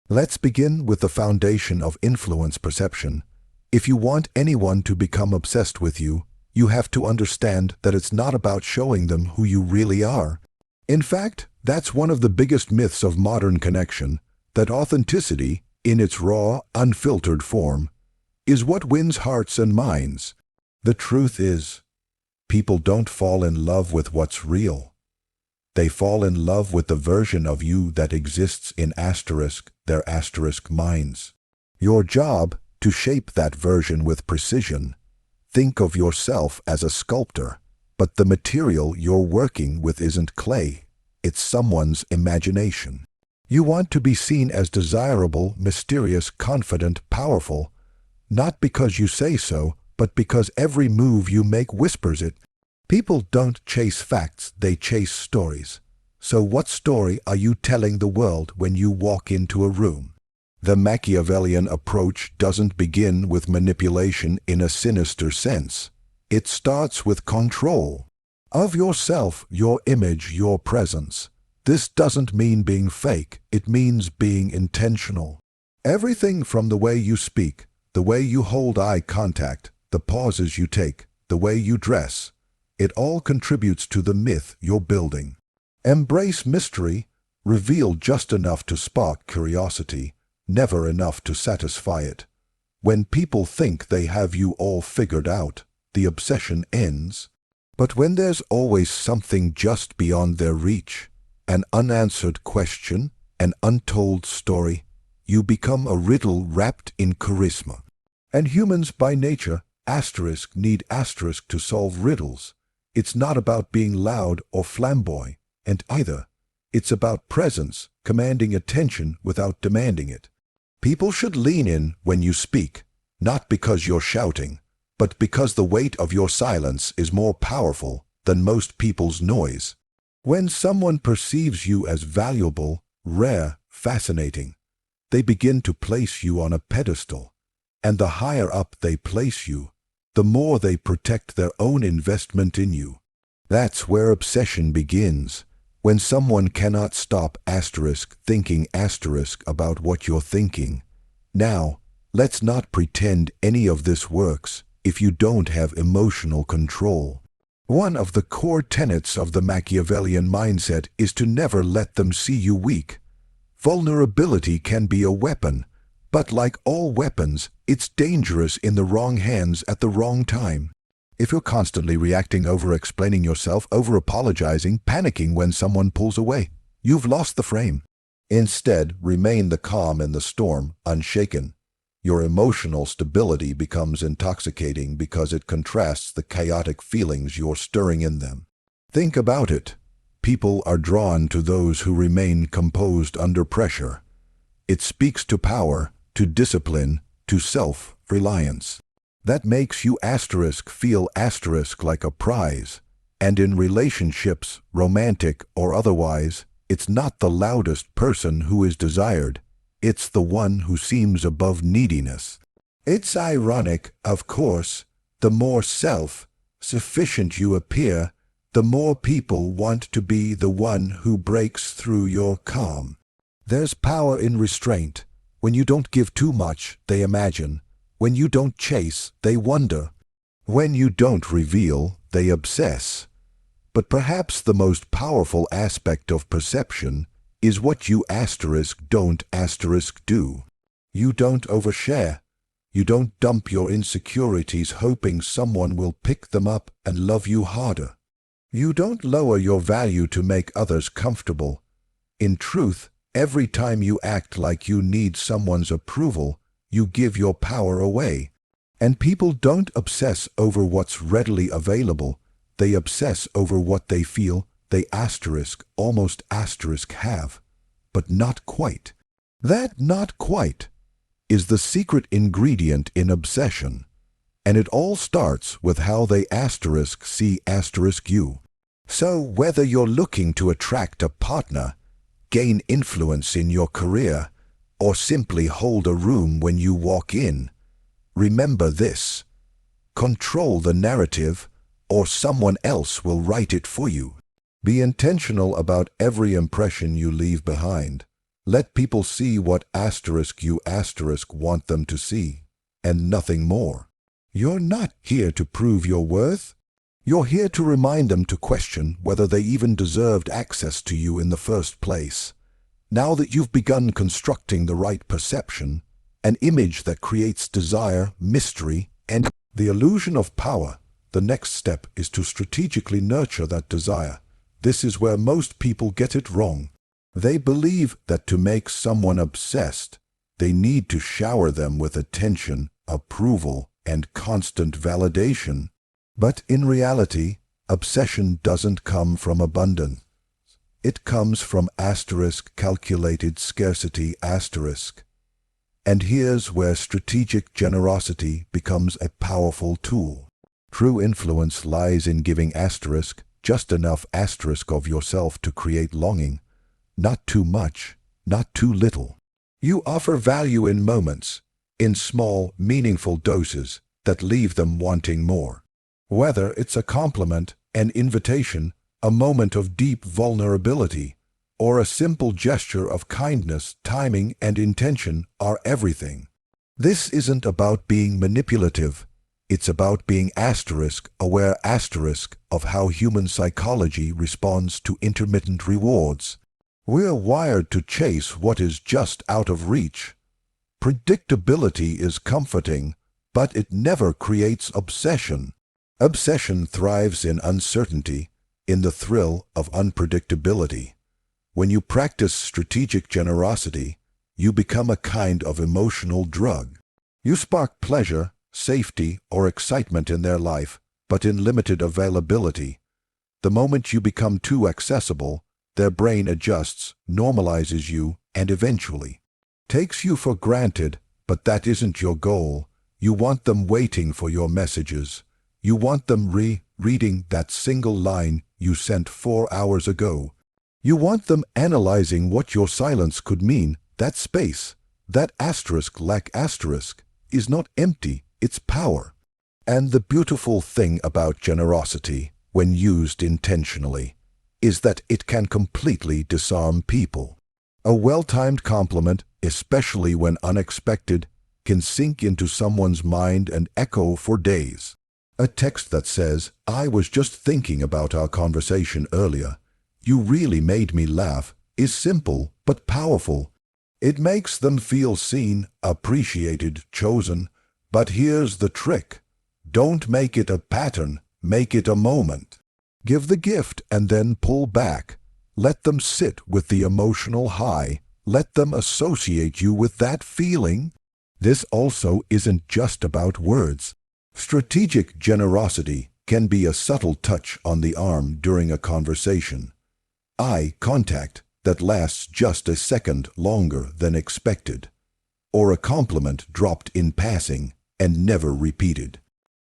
Let's begin with the foundation of influence perception. If you want anyone to become obsessed with you, you have to understand that it's not about showing them who you really are. In fact, that's one of the biggest myths of modern connection, that authenticity, in its raw, unfiltered form, is what wins hearts and minds. The truth is, people don't fall in love with what's real. They fall in love with the version of you that exists in their minds. Your job, to shape that version with precision. Think of yourself as a sculptor, but the material you're working with isn't clay, it's someone's imagination. You want to be seen as desirable, mysterious, confident, powerful, not because you say so, but because every move you make whispers it. People don't chase facts, they chase stories. So what story are you telling the world when you walk into a room? The Machiavellian approach doesn't begin with manipulation in a sinister sense. It starts with control of yourself, your image, your presence. This doesn't mean being fake, it means being intentional. Everything from the way you speak, the way you hold eye contact, the pauses you take, the way you dress, it all contributes to the myth you're building. Embrace mystery, reveal just enough to spark curiosity, never enough to satisfy it. When people think they have you all figured out, the obsession ends. But when there's always something just beyond their reach, an unanswered question, an untold story, you become a riddle wrapped in charisma. And humans by nature, need to solve riddles. It's not about being loud or flamboyant, either. It's about presence, commanding attention without demanding it. People should lean in when you speak, not because you're shouting, but because the weight of your silence is more powerful than most people's noise. When someone perceives you as valuable, rare, fascinating, they begin to place you on a pedestal. And the higher up they place you, the more they protect their own investment in you. That's where obsession begins. When someone cannot stop thinking about what you're thinking. Now, let's not pretend any of this works if you don't have emotional control. One of the core tenets of the Machiavellian mindset is to never let them see you weak. Vulnerability can be a weapon, but like all weapons, it's dangerous in the wrong hands at the wrong time. If you're constantly reacting, over-explaining yourself, over-apologizing, panicking when someone pulls away, you've lost the frame. Instead, remain the calm in the storm, unshaken. Your emotional stability becomes intoxicating because it contrasts the chaotic feelings you're stirring in them. Think about it. People are drawn to those who remain composed under pressure. It speaks to power, to discipline, to self-reliance. That makes you feel like a prize. And in relationships, romantic or otherwise, it's not the loudest person who is desired. It's the one who seems above neediness. It's ironic, of course, the more self-sufficient you appear, the more people want to be the one who breaks through your calm. There's power in restraint. When you don't give too much, they imagine. When you don't chase, they wonder. When you don't reveal, they obsess. But perhaps the most powerful aspect of perception is what you don't do. You don't overshare. You don't dump your insecurities hoping someone will pick them up and love you harder. You don't lower your value to make others comfortable. In truth, every time you act like you need someone's approval, you give your power away. And people don't obsess over what's readily available. They obsess over what they feel they almost have. But not quite. That not quite is the secret ingredient in obsession. And it all starts with how they see you. So whether you're looking to attract a partner, gain influence in your career, or simply hold a room when you walk in, remember this: control the narrative, or someone else will write it for you. Be intentional about every impression you leave behind. Let people see what you want them to see, and nothing more. You're not here to prove your worth. You're here to remind them to question whether they even deserved access to you in the first place. Now that you've begun constructing the right perception, an image that creates desire, mystery, and the illusion of power, the next step is to strategically nurture that desire. This is where most people get it wrong. They believe that to make someone obsessed, they need to shower them with attention, approval, and constant validation. But in reality, obsession doesn't come from abundance. It comes from calculated scarcity . And here's where strategic generosity becomes a powerful tool. True influence lies in giving just enough of yourself to create longing. Not too much, not too little. You offer value in moments, in small, meaningful doses that leave them wanting more. Whether it's a compliment, an invitation, a moment of deep vulnerability, or a simple gesture of kindness, timing and intention are everything. This isn't about being manipulative. It's about being aware of how human psychology responds to intermittent rewards. We're wired to chase what is just out of reach. Predictability is comforting, but it never creates obsession. Obsession thrives in uncertainty, in the thrill of unpredictability. When you practice strategic generosity, you become a kind of emotional drug. You spark pleasure, safety, or excitement in their life, but in limited availability. The moment you become too accessible, their brain adjusts, normalizes you, and eventually takes you for granted, but that isn't your goal. You want them waiting for your messages. You want them reading that single line you sent 4 hours ago. You want them analyzing what your silence could mean. That space, that asterisk is not empty, it's power. And the beautiful thing about generosity, when used intentionally, is that it can completely disarm people. A well-timed compliment, especially when unexpected, can sink into someone's mind and echo for days. A text that says, "I was just thinking about our conversation earlier. You really made me laugh," is simple but powerful. It makes them feel seen, appreciated, chosen. But here's the trick. Don't make it a pattern, make it a moment. Give the gift and then pull back. Let them sit with the emotional high. Let them associate you with that feeling. This also isn't just about words. Strategic generosity can be a subtle touch on the arm during a conversation. Eye contact that lasts just a second longer than expected. Or a compliment dropped in passing and never repeated.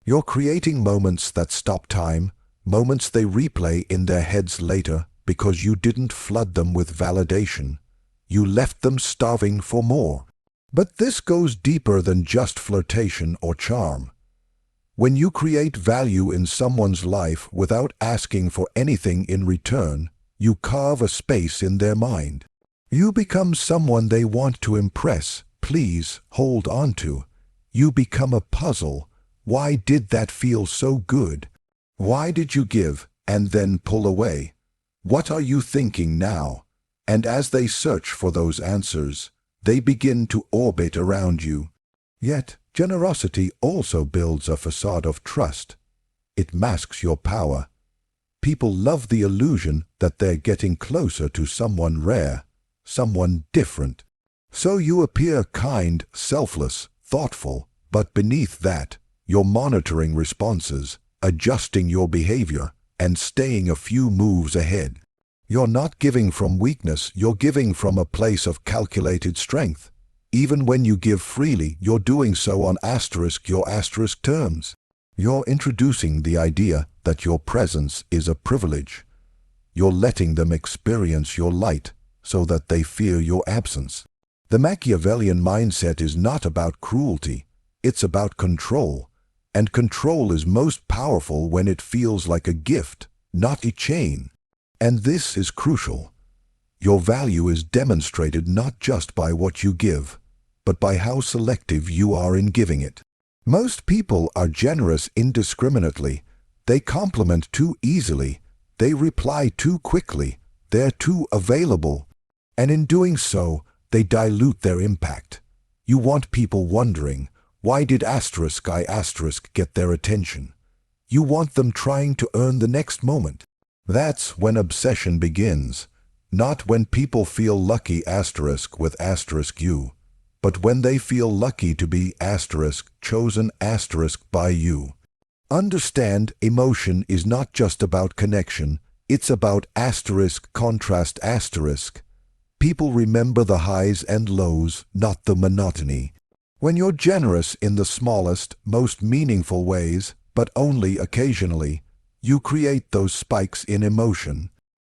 You're creating moments that stop time, moments they replay in their heads later because you didn't flood them with validation. You left them starving for more. But this goes deeper than just flirtation or charm. When you create value in someone's life without asking for anything in return, you carve a space in their mind. You become someone they want to impress, please, hold on to. You become a puzzle. Why did that feel so good? Why did you give and then pull away? What are you thinking now? And as they search for those answers, they begin to orbit around you. Yet, generosity also builds a facade of trust. It masks your power. People love the illusion that they're getting closer to someone rare, someone different. So you appear kind, selfless, thoughtful, but beneath that, you're monitoring responses, adjusting your behavior, and staying a few moves ahead. You're not giving from weakness, you're giving from a place of calculated strength. Even when you give freely, you're doing so on your terms. You're introducing the idea that your presence is a privilege. You're letting them experience your light so that they fear your absence. The Machiavellian mindset is not about cruelty, it's about control. And control is most powerful when it feels like a gift, not a chain. And this is crucial. Your value is demonstrated not just by what you give, but by how selective you are in giving it. Most people are generous indiscriminately. They compliment too easily. They reply too quickly. They're too available. And in doing so, they dilute their impact. You want people wondering, why did I get their attention? You want them trying to earn the next moment. That's when obsession begins. Not when people feel lucky with you, but when they feel lucky to be chosen by you. Understand, emotion is not just about connection, it's about contrast. People remember the highs and lows, not the monotony. When you're generous in the smallest, most meaningful ways, but only occasionally, you create those spikes in emotion.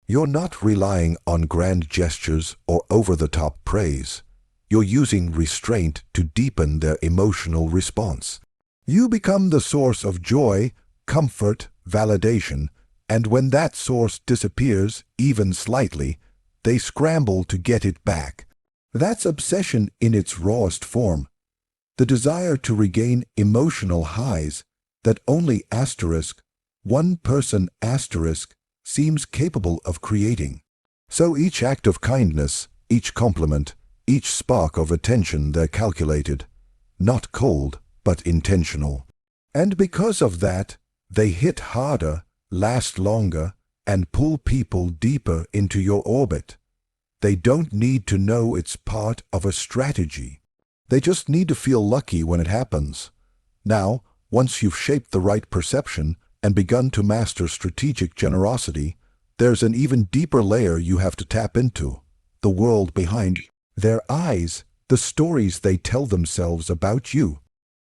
You're not relying on grand gestures or over-the-top praise. You're using restraint to deepen their emotional response. You become the source of joy, comfort, validation, and when that source disappears, even slightly, they scramble to get it back. That's obsession in its rawest form. The desire to regain emotional highs that only one person seems capable of creating. So each act of kindness, each compliment, each spark of attention, they're calculated, not cold, but intentional. And because of that, they hit harder, last longer, and pull people deeper into your orbit. They don't need to know it's part of a strategy. They just need to feel lucky when it happens. Now, once you've shaped the right perception and begun to master strategic generosity, there's an even deeper layer you have to tap into: the world behind their eyes, the stories they tell themselves about you.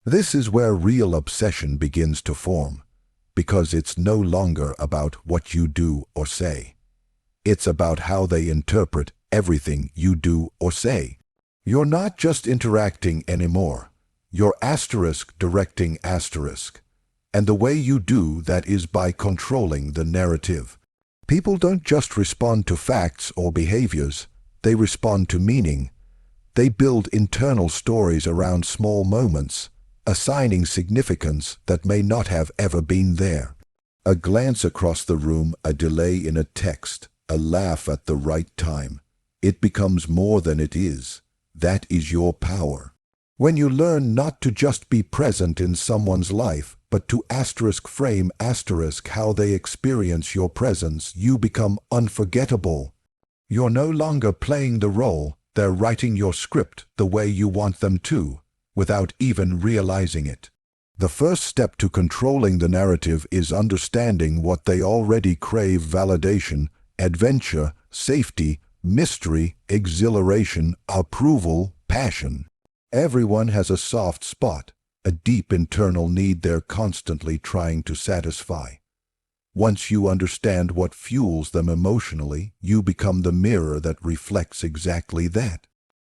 This is where real obsession begins to form, because it's no longer about what you do or say. It's about how they interpret everything you do or say. You're not just interacting anymore. You're directing . And the way you do that is by controlling the narrative. People don't just respond to facts or behaviors. They respond to meaning. They build internal stories around small moments, assigning significance that may not have ever been there. A glance across the room, a delay in a text, a laugh at the right time. It becomes more than it is. That is your power. When you learn not to just be present in someone's life, but to frame how they experience your presence, you become unforgettable. You're no longer playing the role. They're writing your script the way you want them to, without even realizing it. The first step to controlling the narrative is understanding what they already crave: validation, adventure, safety, mystery, exhilaration, approval, passion. Everyone has a soft spot, a deep internal need they're constantly trying to satisfy. Once you understand what fuels them emotionally, you become the mirror that reflects exactly that.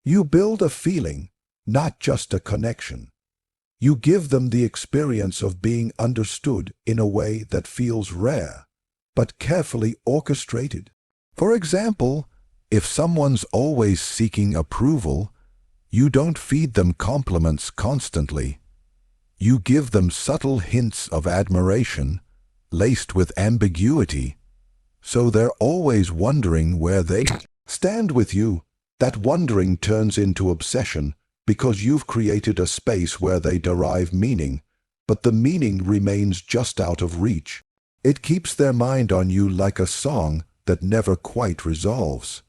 You build a feeling, not just a connection. You give them the experience of being understood in a way that feels rare, but carefully orchestrated. For example, if someone's always seeking approval, you don't feed them compliments constantly. You give them subtle hints of admiration, laced with ambiguity, so they're always wondering where they stand with you. That wondering turns into obsession because you've created a space where they derive meaning, but the meaning remains just out of reach. It keeps their mind on you like a song that never quite resolves.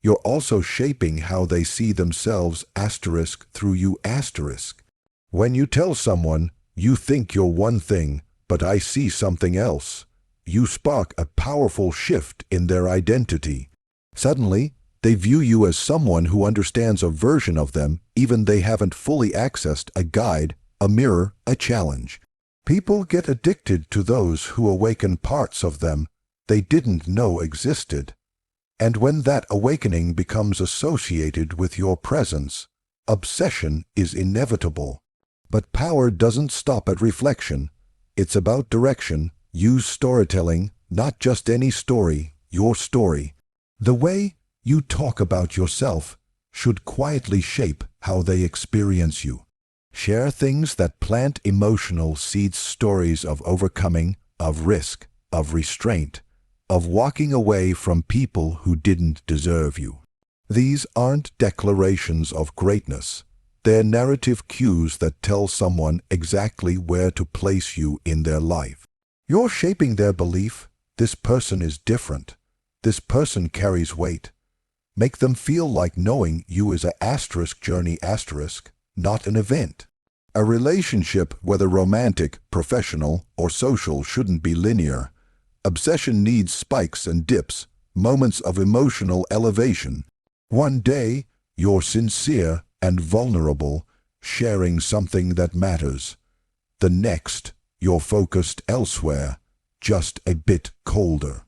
You're also shaping how they see themselves through you . When you tell someone, you think you're one thing, but I see something else, you spark a powerful shift in their identity. Suddenly, they view you as someone who understands a version of them, even they haven't fully accessed a guide, a mirror, a challenge. People get addicted to those who awaken parts of them they didn't know existed. And when that awakening becomes associated with your presence, obsession is inevitable. But power doesn't stop at reflection. It's about direction. Use storytelling, not just any story, your story. The way you talk about yourself should quietly shape how they experience you. Share things that plant emotional seeds, stories of overcoming, of risk, of restraint, of walking away from people who didn't deserve you. These aren't declarations of greatness. They're narrative cues that tell someone exactly where to place you in their life. You're shaping their belief. This person is different. This person carries weight. Make them feel like knowing you is a asterisk journey asterisk, not an event. A relationship, whether romantic, professional, or social, shouldn't be linear. Obsession needs spikes and dips, moments of emotional elevation. One day, you're sincere and vulnerable, sharing something that matters. The next, you're focused elsewhere, just a bit colder.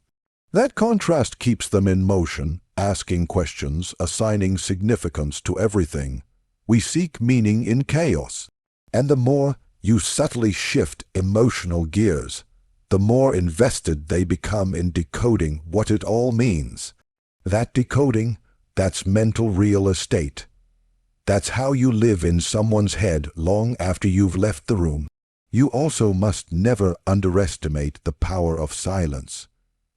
That contrast keeps them in motion, asking questions, assigning significance to everything. We seek meaning in chaos. And the more you subtly shift emotional gears, the more invested they become in decoding what it all means. That decoding, that's mental real estate. That's how you live in someone's head long after you've left the room. You also must never underestimate the power of silence.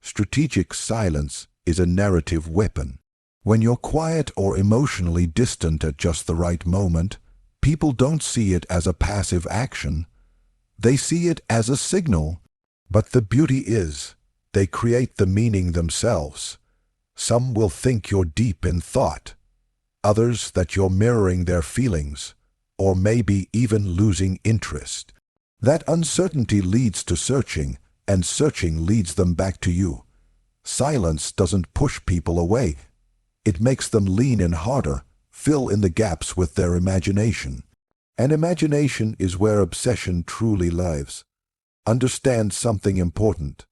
Strategic silence is a narrative weapon. When you're quiet or emotionally distant at just the right moment, people don't see it as a passive action. They see it as a signal. But the beauty is, they create the meaning themselves. Some will think you're deep in thought. Others that you're mirroring their feelings, or maybe even losing interest. That uncertainty leads to searching, and searching leads them back to you. Silence doesn't push people away. It makes them lean in harder, fill in the gaps with their imagination. And imagination is where obsession truly lives. Understand something important.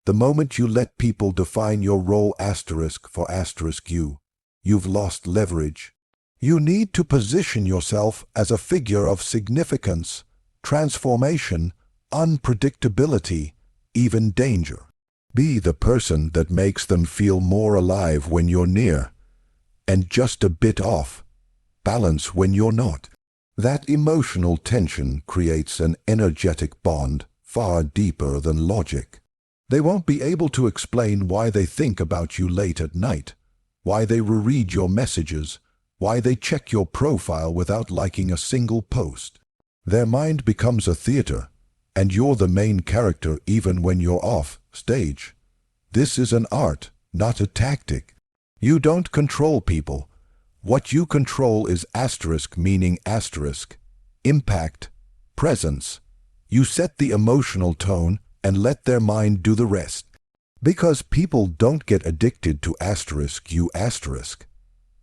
The moment you let people define your role asterisk for asterisk you've lost leverage. You need to position yourself as a figure of significance, transformation, unpredictability, even danger. Be the person that makes them feel more alive when you're near, and just a bit off balance when you're not. That emotional tension creates an energetic bond far deeper than logic. They won't be able to explain why they think about you late at night, why they reread your messages, why they check your profile without liking a single post. Their mind becomes a theater, and you're the main character even when you're off stage. This is an art, not a tactic. You don't control people. What you control is asterisk meaning asterisk, impact, presence. You set the emotional tone and let their mind do the rest. Because people don't get addicted to asterisk you asterisk.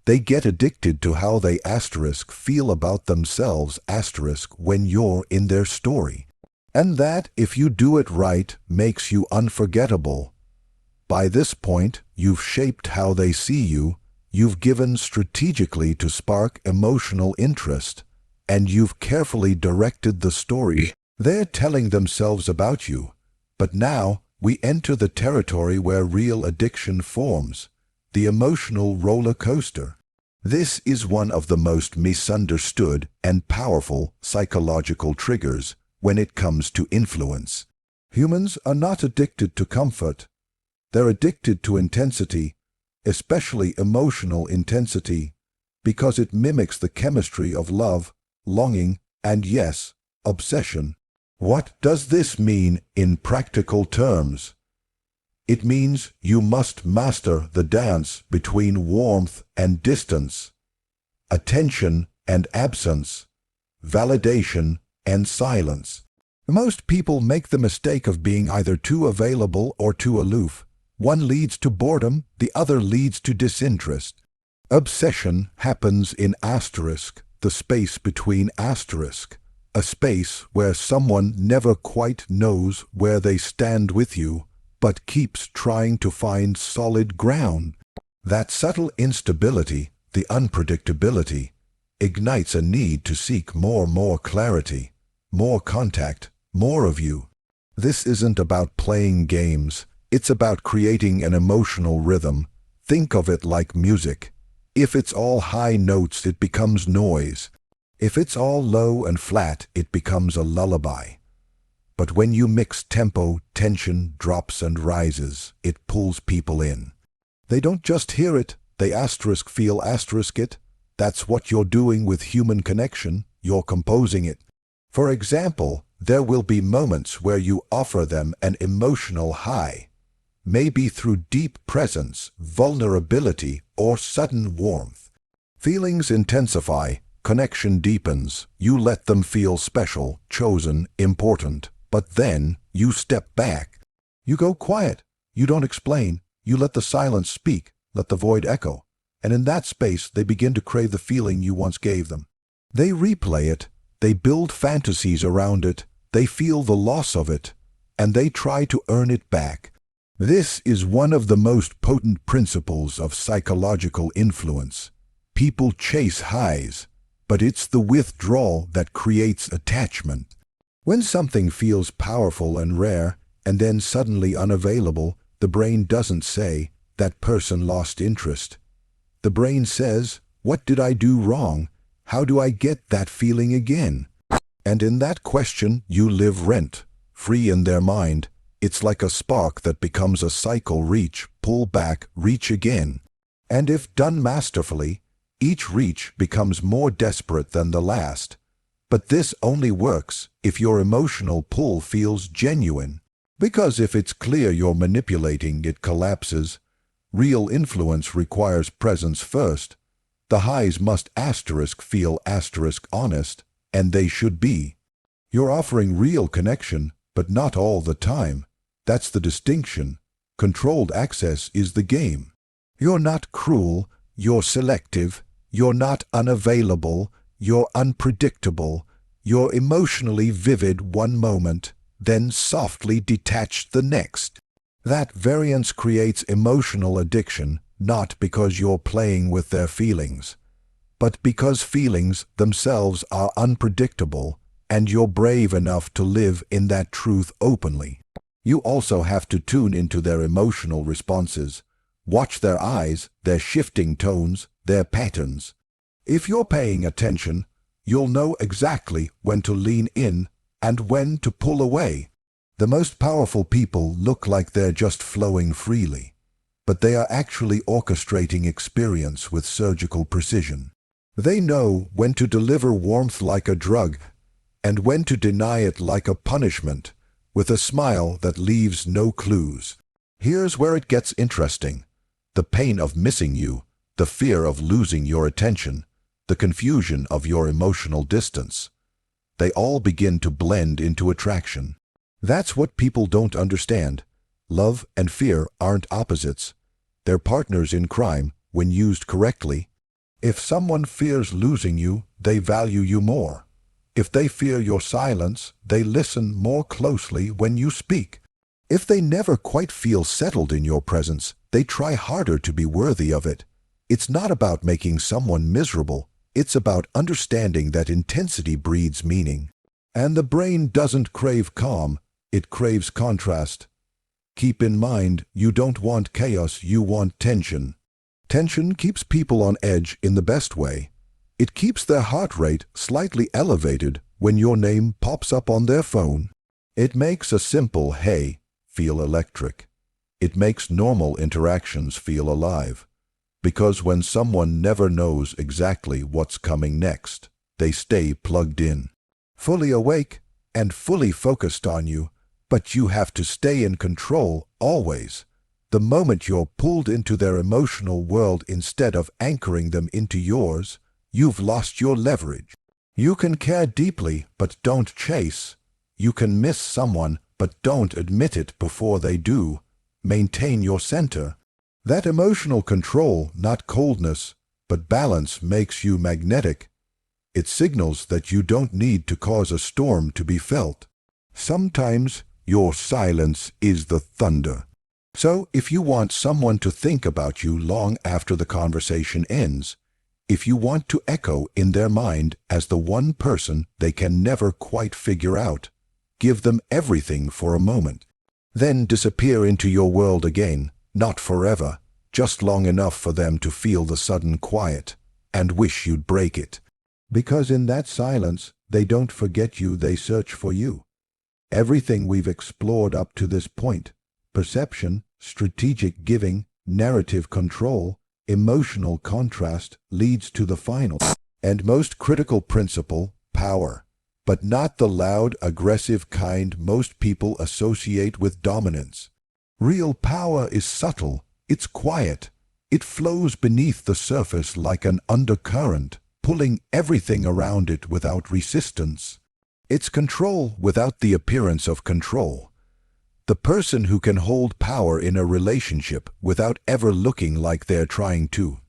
They get addicted to how they asterisk feel about themselves asterisk when you're in their story. And that, if you do it right, makes you unforgettable. By this point, you've shaped how they see you, you've given strategically to spark emotional interest, and you've carefully directed the story they're telling themselves about you. But now, we enter the territory where real addiction forms, the emotional roller coaster. This is one of the most misunderstood and powerful psychological triggers when it comes to influence. Humans are not addicted to comfort. They're addicted to intensity, especially emotional intensity, because it mimics the chemistry of love, longing, and yes, obsession. What does this mean in practical terms? It means you must master the dance between warmth and distance, attention and absence, validation and silence. Most people make the mistake of being either too available or too aloof. One leads to boredom, the other leads to disinterest. Obsession happens in asterisk, the space between asterisk, a space where someone never quite knows where they stand with you, but keeps trying to find solid ground. That subtle instability, the unpredictability, ignites a need to seek more clarity, more contact, more of you. This isn't about playing games, it's about creating an emotional rhythm, Think of it like music. If it's all high notes, it becomes noise. If it's all low and flat, it becomes a lullaby. But when you mix tempo, tension, drops and rises, it pulls people in. They don't just hear it, they feel it. That's what you're doing with human connection, you're composing it. For example, there will be moments where you offer them an emotional high, maybe through deep presence, vulnerability, or sudden warmth. Feelings intensify, connection deepens, you let them feel special, chosen, important. But then you step back. You go quiet. You don't explain. You let the silence speak, let the void echo. And in that space, they begin to crave the feeling you once gave them. They replay it. They build fantasies around it. They feel the loss of it. And they try to earn it back. This is one of the most potent principles of psychological influence. People chase highs, but it's the withdrawal that creates attachment. When something feels powerful and rare, and then suddenly unavailable, the brain doesn't say, "That person lost interest." The brain says, "What did I do wrong? How do I get that feeling again?" And in that question, you live rent-free in their mind. It's like a spark that becomes a cycle: reach, pull back, reach again. And if done masterfully, each reach becomes more desperate than the last. But this only works if your emotional pull feels genuine. Because if it's clear you're manipulating, it collapses. Real influence requires presence first. The highs must feel honest, and they should be. You're offering real connection, but not all the time. That's the distinction. Controlled access is the game. You're not cruel, you're selective, you're not unavailable, you're unpredictable, you're emotionally vivid one moment, then softly detached the next. That variance creates emotional addiction, not because you're playing with their feelings, but because feelings themselves are unpredictable, and you're brave enough to live in that truth openly. You also have to tune into their emotional responses. Watch their eyes, their shifting tones, their patterns. If you're paying attention, you'll know exactly when to lean in and when to pull away. The most powerful people look like they're just flowing freely, but they are actually orchestrating experience with surgical precision. They know when to deliver warmth like a drug and when to deny it like a punishment, with a smile that leaves no clues. Here's where it gets interesting. The pain of missing you, the fear of losing your attention, the confusion of your emotional distance. They all begin to blend into attraction. That's what people don't understand. Love and fear aren't opposites. They're partners in crime when used correctly. If someone fears losing you, they value you more. If they fear your silence, they listen more closely when you speak. If they never quite feel settled in your presence, they try harder to be worthy of it. It's not about making someone miserable. It's about understanding that intensity breeds meaning. And the brain doesn't crave calm, it craves contrast. Keep in mind, you don't want chaos, you want tension. Tension keeps people on edge in the best way. It keeps their heart rate slightly elevated when your name pops up on their phone. It makes a simple "hey" feel electric. It makes normal interactions feel alive. Because when someone never knows exactly what's coming next, they stay plugged in, fully awake and fully focused on you. But you have to stay in control always. The moment you're pulled into their emotional world instead of anchoring them into yours, you've lost your leverage. You can care deeply, but don't chase. You can miss someone, but don't admit it before they do. Maintain your center. That emotional control, not coldness, but balance, makes you magnetic. It signals that you don't need to cause a storm to be felt. Sometimes your silence is the thunder. So if you want someone to think about you long after the conversation ends, if you want to echo in their mind as the one person they can never quite figure out, give them everything for a moment. Then disappear into your world again, not forever, just long enough for them to feel the sudden quiet and wish you'd break it. Because in that silence, they don't forget you, they search for you. Everything we've explored up to this point, perception, strategic giving, narrative control, emotional contrast, leads to the final and most critical principle, power. But not the loud, aggressive kind most people associate with dominance. Real power is subtle, it's quiet. It flows beneath the surface like an undercurrent, pulling everything around it without resistance. It's control without the appearance of control. The person who can hold power in a relationship without ever looking like they're trying to.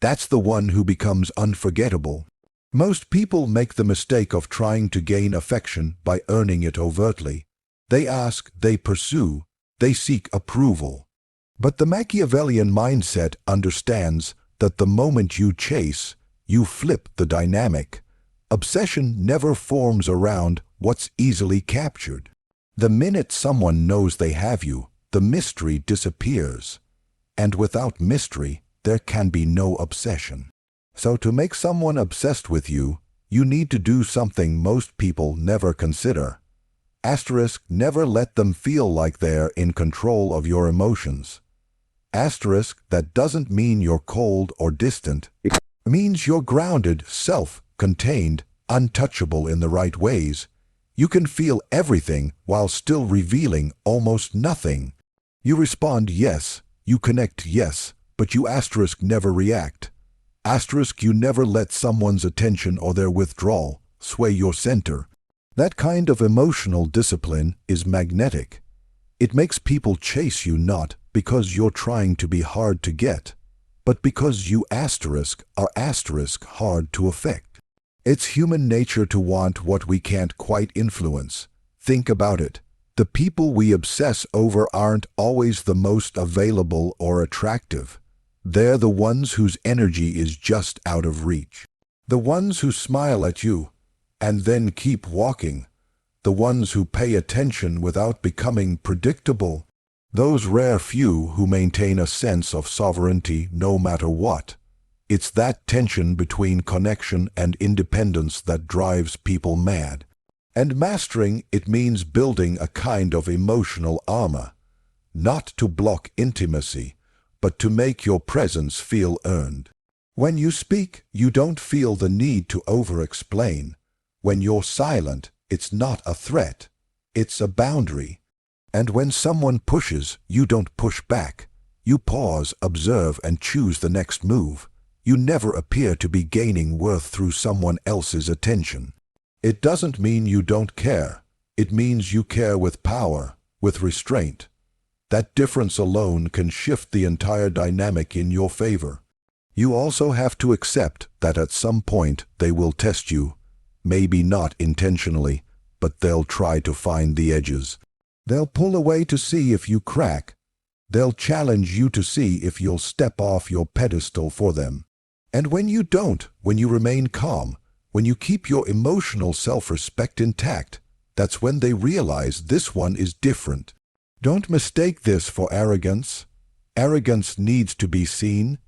That's the one who becomes unforgettable. Most people make the mistake of trying to gain affection by earning it overtly. They ask, they pursue, they seek approval. But the Machiavellian mindset understands that the moment you chase, you flip the dynamic. Obsession never forms around what's easily captured. The minute someone knows they have you, the mystery disappears. And without mystery, there can be no obsession. So to make someone obsessed with you, you need to do something most people never consider. Asterisk, never let them feel like they're in control of your emotions. Asterisk, that doesn't mean you're cold or distant. It means you're grounded, self-contained, untouchable in the right ways. You can feel everything while still revealing almost nothing. You respond yes, you connect yes, but you asterisk never react. Asterisk, you never let someone's attention or their withdrawal sway your center. That kind of emotional discipline is magnetic. It makes people chase you not because you're trying to be hard to get, but because you asterisk are asterisk hard to affect. It's human nature to want what we can't quite influence. Think about it. The people we obsess over aren't always the most available or attractive. They're the ones whose energy is just out of reach. The ones who smile at you and then keep walking. The ones who pay attention without becoming predictable. Those rare few who maintain a sense of sovereignty no matter what. It's that tension between connection and independence that drives people mad. And mastering it means building a kind of emotional armor. Not to block intimacy, but to make your presence feel earned. When you speak, you don't feel the need to over-explain. When you're silent, it's not a threat. It's a boundary. And when someone pushes, you don't push back. You pause, observe, and choose the next move. You never appear to be gaining worth through someone else's attention. It doesn't mean you don't care. It means you care with power, with restraint. That difference alone can shift the entire dynamic in your favor. You also have to accept that at some point they will test you. Maybe not intentionally, but they'll try to find the edges. They'll pull away to see if you crack. They'll challenge you to see if you'll step off your pedestal for them. And when you don't, when you remain calm, when you keep your emotional self-respect intact, that's when they realize this one is different. Don't mistake this for arrogance. Arrogance needs to be seen.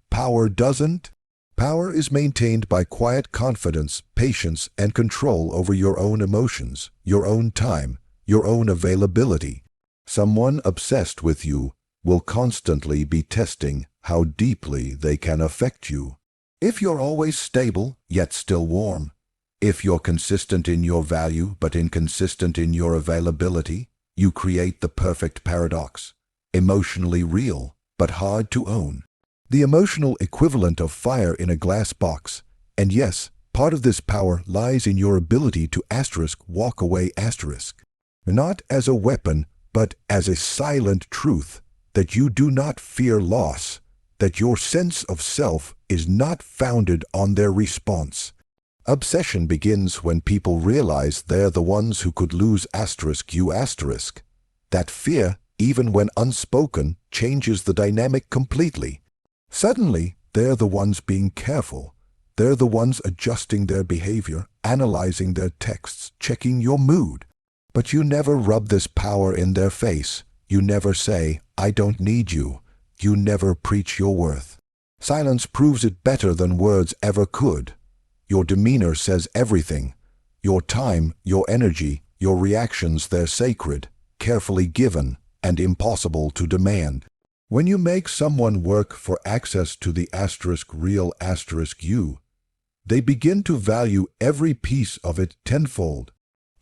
Power doesn't. Power is maintained by quiet confidence, patience, and control over your own emotions, your own time, your own availability. Someone obsessed with you will constantly be testing how deeply they can affect you. If you're always stable, yet still warm. If you're consistent in your value, but inconsistent in your availability, you create the perfect paradox. Emotionally real, but hard to own. The emotional equivalent of fire in a glass box. And yes, part of this power lies in your ability to walk away. Not as a weapon, but as a silent truth, that you do not fear loss, that your sense of self is not founded on their response. Obsession begins when people realize they're the ones who could lose you. That fear, even when unspoken, changes the dynamic completely. Suddenly, they're the ones being careful. They're the ones adjusting their behavior, analyzing their texts, checking your mood. But you never rub this power in their face. You never say, I don't need you. you never preach your worth. Silence proves it better than words ever could. Your demeanor says everything. Your time, your energy, your reactions, they're sacred, carefully given, and impossible to demand. When you make someone work for access to the real you, they begin to value every piece of it tenfold.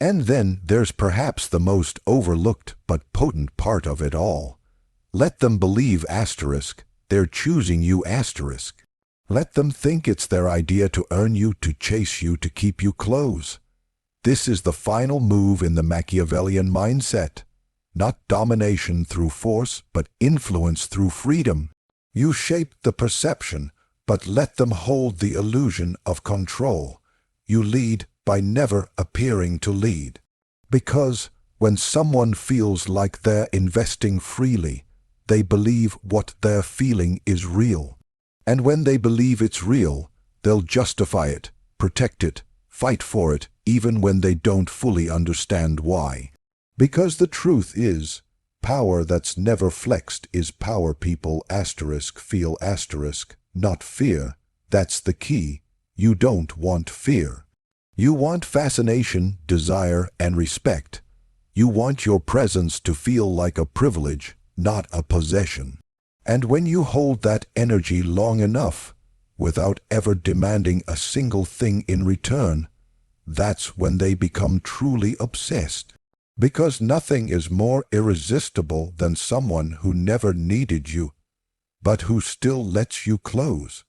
And then there's perhaps the most overlooked but potent part of it all. Let them believe they're choosing you . Let them think it's their idea to earn you, to chase you, to keep you close. This is the final move in the Machiavellian mindset. Not domination through force, but influence through freedom. You shape the perception, but let them hold the illusion of control. You lead by never appearing to lead. Because when someone feels like they're investing freely, they believe what they're feeling is real. And when they believe it's real, they'll justify it, protect it, fight for it, even when they don't fully understand why. Because the truth is, power that's never flexed is power people feel not fear. That's the key. You don't want fear. You want fascination, desire, and respect. You want your presence to feel like a privilege, not a possession. And when you hold that energy long enough, without ever demanding a single thing in return, that's when they become truly obsessed. Because nothing is more irresistible than someone who never needed you, but who still lets you close.